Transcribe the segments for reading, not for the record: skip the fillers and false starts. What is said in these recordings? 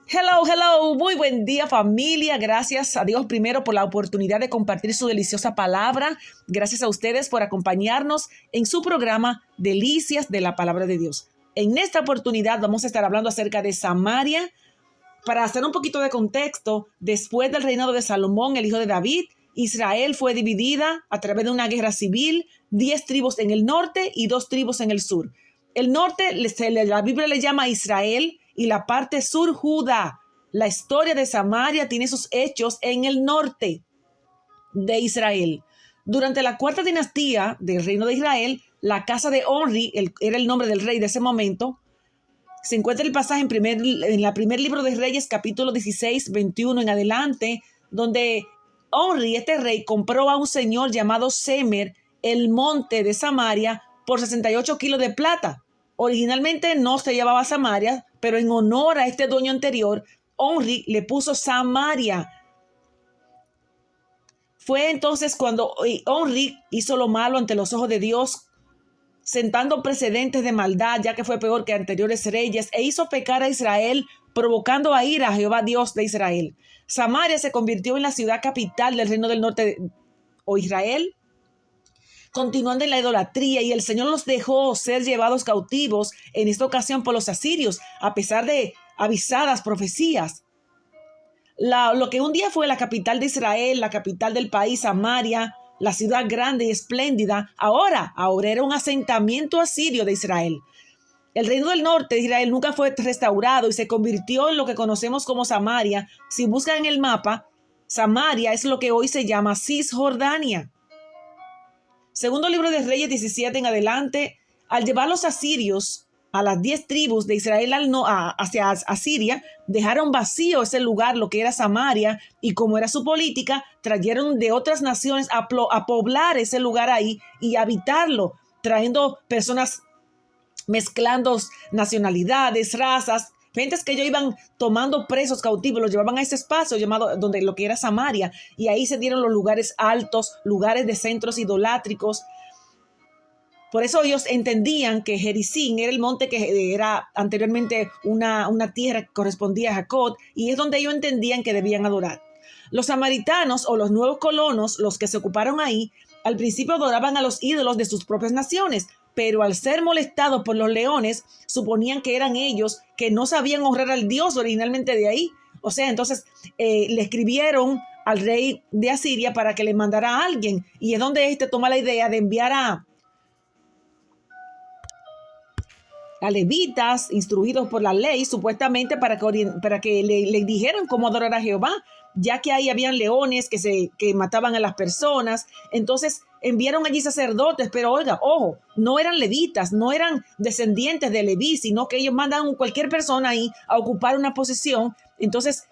Hello, hello, muy buen día familia. Gracias a Dios primero por la oportunidad de compartir su deliciosa palabra. Gracias a ustedes por acompañarnos en su programa Delicias de la Palabra de Dios. En esta oportunidad vamos a estar hablando acerca de Samaria. Para hacer un poquito de contexto, después del reinado de Salomón, el hijo de David, Israel fue dividida a través de una guerra civil, 10 tribus en el norte y 2 tribus en el sur. El norte, la Biblia le llama Israel y la parte sur, Judá. La historia de Samaria tiene sus hechos en el norte de Israel. Durante la cuarta dinastía del reino de Israel, la casa de Omri, era el nombre del rey de ese momento, se encuentra el pasaje en la primer libro de Reyes, capítulo 16, 21 en adelante, donde Omri, este rey, compró a un señor llamado Semer el monte de Samaria por 68 kilos de plata. Originalmente no se llamaba Samaria, pero en honor a este dueño anterior, Omri le puso Samaria. Fue entonces cuando Omri hizo lo malo ante los ojos de Dios, sentando precedentes de maldad, ya que fue peor que anteriores reyes, e hizo pecar a Israel, provocando a ira a Jehová Dios de Israel. Samaria se convirtió en la ciudad capital del reino del norte o Israel, continuando en la idolatría, y el Señor los dejó ser llevados cautivos en esta ocasión por los asirios, a pesar de avisadas profecías. Lo que un día fue la capital de Israel, la capital del país, Samaria, la ciudad grande y espléndida, ahora era un asentamiento asirio de Israel. El reino del norte de Israel nunca fue restaurado y se convirtió en lo que conocemos como Samaria. Si buscan en el mapa, Samaria es lo que hoy se llama Cisjordania. Segundo libro de Reyes 17 en adelante, al llevar los asirios a las 10 tribus de Israel hacia Asiria, dejaron vacío ese lugar, lo que era Samaria, y como era su política, trajeron de otras naciones a poblar ese lugar ahí y habitarlo, trayendo personas, mezclando nacionalidades, razas, gentes que ellos iban tomando presos cautivos, los llevaban a ese espacio llamado donde lo que era Samaria, y ahí se dieron los lugares altos, lugares de centros idolátricos. Por eso ellos entendían que Gerizim era el monte que era anteriormente una tierra que correspondía a Jacob, y es donde ellos entendían que debían adorar. Los samaritanos o los nuevos colonos, los que se ocuparon ahí, al principio adoraban a los ídolos de sus propias naciones, pero al ser molestados por los leones, suponían que eran ellos que no sabían honrar al Dios originalmente de ahí. O sea, entonces le escribieron al rey de Asiria para que le mandara a alguien, y es donde éste toma la idea de enviar a levitas instruidos por la ley, supuestamente para que le dijeran cómo adorar a Jehová, ya que ahí habían leones que mataban a las personas. Entonces enviaron allí sacerdotes, pero oiga, ojo, no eran levitas, no eran descendientes de Leví, sino que ellos mandan a cualquier persona ahí a ocupar una posición. Entonces,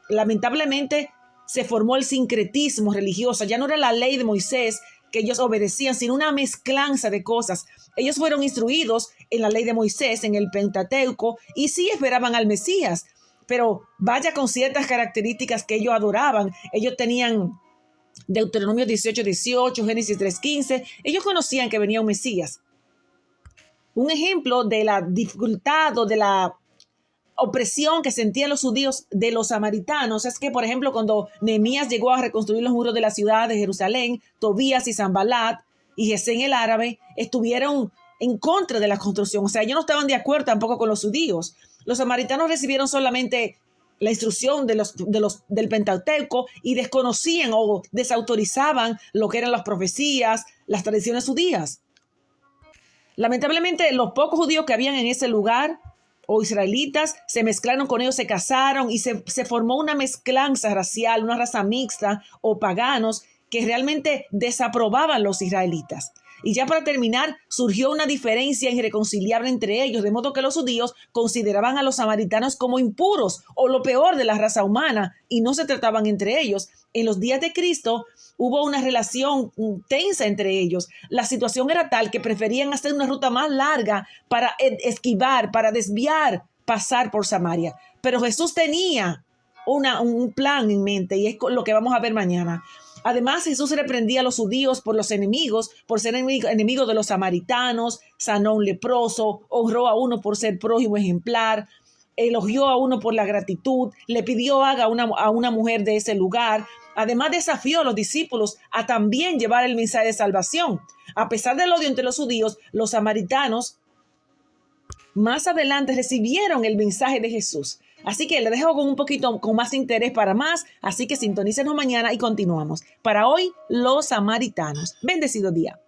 lamentablemente, se formó el sincretismo religioso. Ya no era la ley de Moisés que ellos obedecían, sino una mezclanza de cosas. Ellos fueron instruidos en la ley de Moisés, en el Pentateuco, y sí esperaban al Mesías, pero vaya con ciertas características que ellos adoraban. Ellos tenían Deuteronomio 18:18, Génesis 3:15. Ellos conocían que venía un Mesías. Un ejemplo de la dificultad o de la opresión que sentían los judíos de los samaritanos es que, por ejemplo, cuando Nehemías llegó a reconstruir los muros de la ciudad de Jerusalén, Tobías y Sanbalat y Gesén el árabe estuvieron en contra de la construcción. O sea, ellos no estaban de acuerdo tampoco con los judíos. Los samaritanos recibieron solamente la instrucción del Pentateuco y desconocían o desautorizaban lo que eran las profecías, las tradiciones judías. Lamentablemente, los pocos judíos que habían en ese lugar o israelitas se mezclaron con ellos, se casaron y se formó una mezclanza racial, una raza mixta o paganos que realmente desaprobaban los israelitas. Y ya para terminar, surgió una diferencia irreconciliable entre ellos, de modo que los judíos consideraban a los samaritanos como impuros o lo peor de la raza humana y no se trataban entre ellos. En los días de Cristo hubo una relación tensa entre ellos. La situación era tal que preferían hacer una ruta más larga para esquivar, para desviar, pasar por Samaria. Pero Jesús tenía un plan en mente, y es lo que vamos a ver mañana. Además, Jesús reprendía a los judíos por los enemigos, por ser enemigos de los samaritanos, sanó a un leproso, honró a uno por ser prójimo ejemplar. elogió a uno por la gratitud, le pidió haga a una mujer de ese lugar. Además, desafió a los discípulos a también llevar el mensaje de salvación. A pesar del odio entre los judíos, los samaritanos más adelante recibieron el mensaje de Jesús. Así que le dejo con un poquito con más interés para más. Así que sintonícenos mañana y continuamos. Para hoy, los samaritanos. Bendecido día.